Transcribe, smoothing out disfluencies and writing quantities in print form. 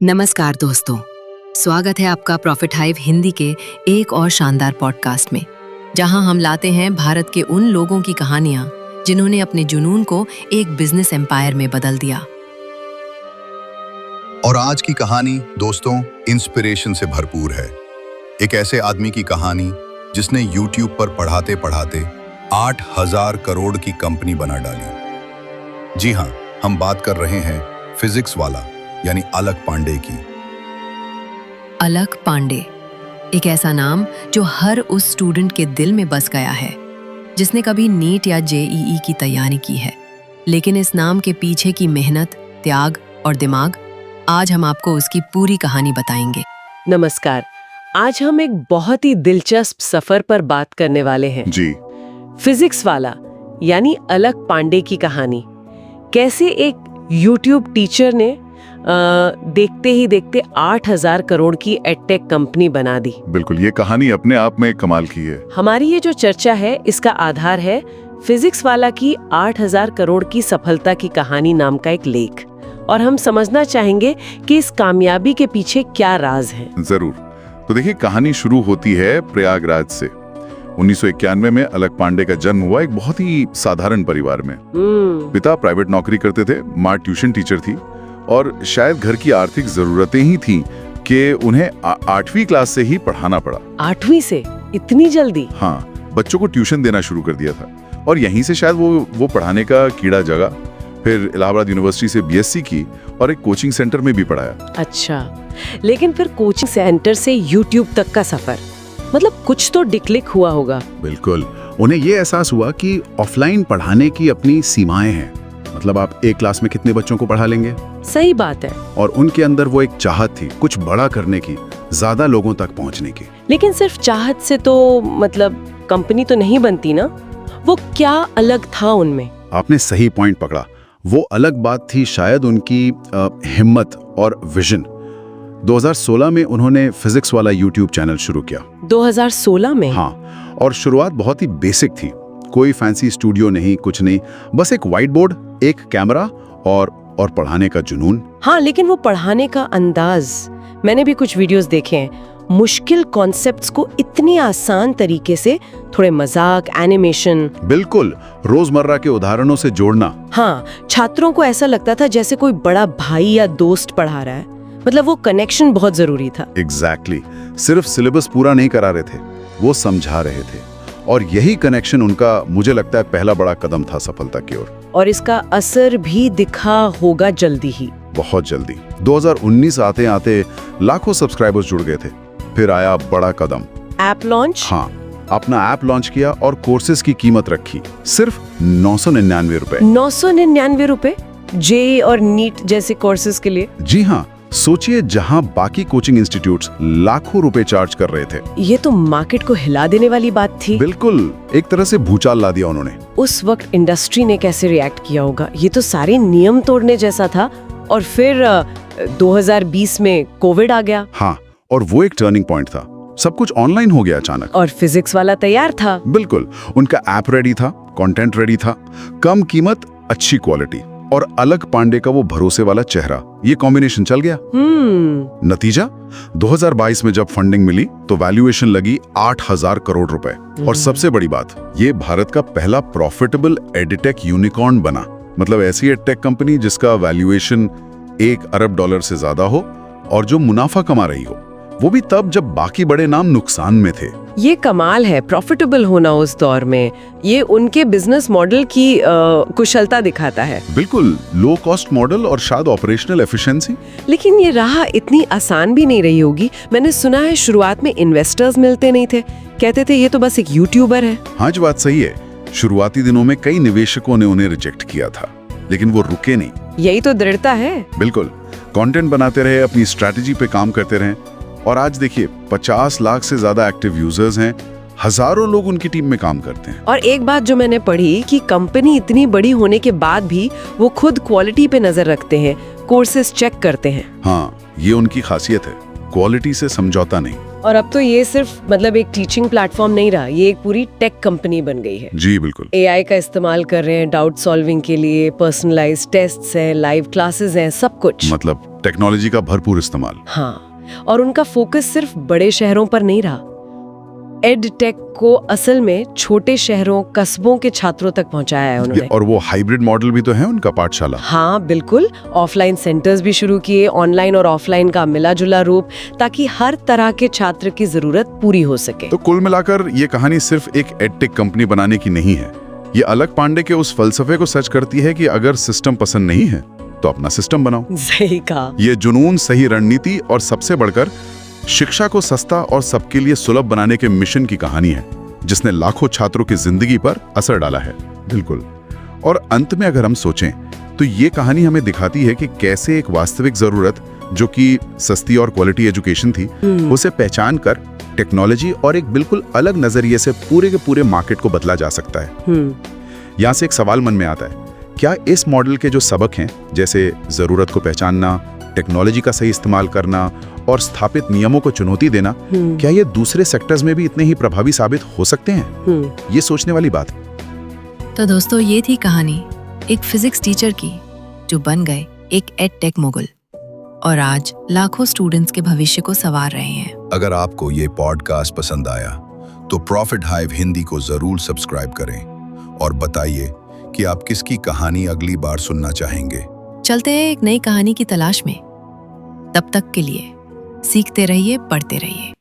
नमस्कार दोस्तों, स्वागत है आपका प्रॉफिट हाइव हिंदी के एक और शानदार पॉडकास्ट में, जहां हम लाते हैं भारत के उन लोगों की कहानियां जिन्होंने अपने जुनून को एक बिजनेस एम्पायर में बदल दिया। और आज की कहानी दोस्तों इंस्पिरेशन से भरपूर है। एक ऐसे आदमी की कहानी जिसने YouTube पर पढ़ाते पढ़ाते 8,000 करोड़ की कंपनी बना डाली। जी हाँ, हम बात कर रहे हैं फिजिक्स वाला यानी अलक पांडे की। अलक पांडे, एक ऐसा नाम जो हर उस स्टूडेंट के दिल में बस गया है जिसने कभी नीट या JEE की तैयारी की है। लेकिन इस नाम के पीछे की मेहनत, त्याग और दिमाग, आज हम आपको उसकी पूरी कहानी बताएंगे। नमस्कार, आज हम एक बहुत ही दिलचस्प सफर पर बात करने वाले हैं जी। फिजिक्स वाला यानी अलक पांडे की कहानी। कैसे एक YouTube टीचर ने देखते ही देखते 8,000 करोड़ की एडटेक कंपनी बना दी। बिल्कुल, ये कहानी अपने आप में कमाल की है। हमारी ये जो चर्चा है इसका आधार है फिजिक्स वाला की 8,000 करोड़ की सफलता की कहानी नाम का एक लेख, और हम समझना चाहेंगे कि इस कामयाबी के पीछे क्या राज है। जरूर। तो देखिए, कहानी शुरू होती है प्रयागराज से। 1991 में अलक पांडे का जन्म हुआ एक बहुत ही साधारण परिवार में। पिता प्राइवेट नौकरी करते थे, माँ ट्यूशन टीचर थी, और शायद घर की आर्थिक जरूरतें ही थीं कि उन्हें 8वीं क्लास से ही पढ़ाना पड़ा। 8वीं से इतनी जल्दी? हाँ, बच्चों को ट्यूशन देना शुरू कर दिया था, और यहीं से शायद वो पढ़ाने का कीड़ा जगा। फिर इलाहाबाद यूनिवर्सिटी से BSc की और एक कोचिंग सेंटर में भी पढ़ाया। अच्छा, लेकिन फिर कोचिंग सेंटर से YouTube तक का सफर, मतलब कुछ तो डिक्लिक हुआ होगा। बिल्कुल, उन्हें ये एहसास हुआ कि ऑफलाइन पढ़ाने की अपनी सीमाएं हैं। मतलब आप एक क्लास में कितने बच्चों को पढ़ा लेंगे? सही बात है। और उनके अंदर वो एक चाहत थी कुछ बड़ा करने की, ज्यादा लोगों तक पहुंचने की। लेकिन सिर्फ चाहत से तो मतलब कंपनी तो नहीं बनती ना। वो क्या अलग था उनमें? आपने सही पॉइंट पकड़ा। वो अलग बात थी शायद उनकी हिम्मत और विजन। 2016 में उन्होंने फिजिक्स वाला YouTube चैनल शुरू किया। 2016 में? हाँ, और शुरुआत बहुत ही बेसिक थी। कोई फैंसी स्टूडियो नहीं, कुछ नहीं, बस एक व्हाइट बोर्ड, एक कैमरा और पढ़ाने का जुनून। हाँ, लेकिन वो पढ़ाने का अंदाज, मैंने भी कुछ वीडियोस देखे हैं। मुश्किल कॉन्सेप्ट्स को इतनी आसान तरीके से, थोड़े मजाक, एनिमेशन, बिल्कुल रोजमर्रा के उदाहरणों से जोड़ना। हाँ, छात्रों को ऐसा लगता था जैसे कोई बड़ा भाई या दोस्त पढ़ा रहा है। मतलब वो कनेक्शन बहुत जरूरी था। एग्जैक्टली। सिर्फ सिलेबस पूरा नहीं करा रहे थे, वो समझा रहे थे, और यही कनेक्शन उनका, मुझे लगता है, पहला बड़ा कदम था सफलता की ओर। और इसका असर भी दिखा होगा जल्दी ही। बहुत जल्दी। 2019 आते आते लाखों सब्सक्राइबर्स जुड़ गए थे। फिर आया बड़ा कदम, ऐप लॉन्च। हाँ, अपना ऐप लॉन्च किया और कोर्सेज की कीमत रखी सिर्फ 999 रुपए। 999 रुपए JEE और नीट जैसे कोर्सेज के लिए? जी हाँ, सोचिए, जहां बाकी कोचिंग इंस्टीट्यूट्स लाखों रुपए चार्ज कर रहे थे। ये तो मार्केट को हिला देने वाली बात थी। बिल्कुल, एक तरह से भूचाल ला दिया उन्होंने। उस वक्त इंडस्ट्री ने कैसे रिएक्ट किया होगा? ये तो सारे नियम तोड़ने जैसा था। और फिर 2020 में कोविड आ गया। हाँ, और वो एक टर्निंग पॉइंट था। सब कुछ ऑनलाइन हो गया अचानक। और फिजिक्स वाला तैयार था। बिल्कुल, उनका ऐप रेडी था, कंटेंट रेडी था, कम कीमत, अच्छी क्वालिटी, और अलक पांडे का वो भरोसे वाला चेहरा, ये कॉम्बिनेशन चल गया। नतीजा, 2022 में जब फंडिंग मिली तो वैल्यूएशन लगी 8,000 करोड़ रुपए। और सबसे बड़ी बात, ये भारत का पहला प्रॉफिटेबल एडटेक यूनिकॉर्न बना। मतलब ऐसी एडटेक कंपनी जिसका वैल्यूएशन $1 अरब से ज्यादा हो और जो मुनाफा कमा रही हो, वो भी तब जब बाकी बड़े नाम नुकसान में थे। ये कमाल है, प्रॉफिटेबल होना उस दौर में। ये उनके बिजनेस मॉडल की कुशलता दिखाता है। बिल्कुल, लो कॉस्ट मॉडल और शायद ऑपरेशनल एफिशिएंसी। लेकिन ये राह इतनी आसान भी नहीं रही होगी। मैंने सुना है शुरुआत में इन्वेस्टर्स मिलते नहीं थे, कहते थे ये तो बस एक यूट्यूबर है। हाँ, जो बात सही है। शुरुआती दिनों में कई निवेशकों ने उन्हें रिजेक्ट किया था, लेकिन वो रुके नहीं। यही तो दृढ़ता है। बिल्कुल, कंटेंट बनाते रहे, अपनी स्ट्रैटेजी पे काम करते रहे, और आज देखिए 50 लाख से ज्यादा एक्टिव यूजर्स हैं, हजारों लोग उनकी टीम में काम करते हैं। और एक बात जो मैंने पढ़ी कि कंपनी इतनी बड़ी होने के बाद भी वो खुद क्वालिटी पे नजर रखते हैं, कोर्सेज चेक करते हैं। हाँ, ये उनकी खासियत है, क्वालिटी से समझौता नहीं। और अब तो ये सिर्फ मतलब एक टीचिंग प्लेटफॉर्म नहीं रहा, ये एक पूरी टेक कंपनी बन गई है। जी बिल्कुल। एआई का इस्तेमाल कर रहे हैं डाउट सॉल्विंग के लिए, पर्सनलाइज्ड टेस्ट्स हैं, लाइव क्लासेस हैं, सब कुछ। मतलब टेक्नोलॉजी का भरपूर इस्तेमाल। हाँ, और उनका फोकस सिर्फ बड़े शहरों पर नहीं रहा। एड टेक को असल में छोटे शहरों, कस्बों के छात्रों तक पहुंचाया है उन्होंने। और वो हाइब्रिड मॉडल भी तो है उनका, पाठशाला। हाँ बिल्कुल, ऑफलाइन सेंटर्स भी शुरू किए, ऑनलाइन और ऑफलाइन का मिला जुला रूप, ताकि हर तरह के छात्र की जरूरत पूरी हो सके। तो कुल मिलाकर ये कहानी सिर्फ एक एडटेक कंपनी बनाने की नहीं है, ये अलक पांडे के उस फलसफे को सच करती है कि अगर सिस्टम पसंद नहीं है तो अपना सिस्टम बनाओ। सही कहा। ये जुनून, सही रणनीति और सबसे बढ़कर शिक्षा को सस्ता और सबके लिए सुलभ बनाने के मिशन की कहानी है, जिसने लाखों छात्रों की जिंदगी पर असर डाला है। बिल्कुल। और अंत में अगर हम सोचें तो ये कहानी हमें दिखाती है कि कैसे एक वास्तविक जरूरत, जो कि सस्ती और क्वालिटी एजुकेशन थी, उसे पहचान कर टेक्नोलॉजी और एक बिल्कुल अलग नजरिए से पूरे के पूरे मार्केट को बदला जा सकता है। यहाँ से एक सवाल मन में आता है, क्या इस मॉडल के जो सबक हैं, जैसे जरूरत को पहचानना, टेक्नोलॉजी का सही इस्तेमाल करना और स्थापित नियमों को चुनौती देना, क्या ये दूसरे सेक्टर्स में भी इतने ही प्रभावी साबित हो सकते हैं? ये सोचने वाली बात है। तो दोस्तों, ये थी कहानी एक फिजिक्स टीचर की जो बन गए एक एड टेक मोगल और आज लाखों स्टूडेंट्स के भविष्य को संवार रहे हैं। अगर आपको ये पॉडकास्ट पसंद आया तो प्रॉफिट हाइव हिंदी को जरूर सब्सक्राइब करें और बताइए कि आप किसकी कहानी अगली बार सुनना चाहेंगे। चलते हैं एक नई कहानी की तलाश में। तब तक के लिए सीखते रहिए, पढ़ते रहिए।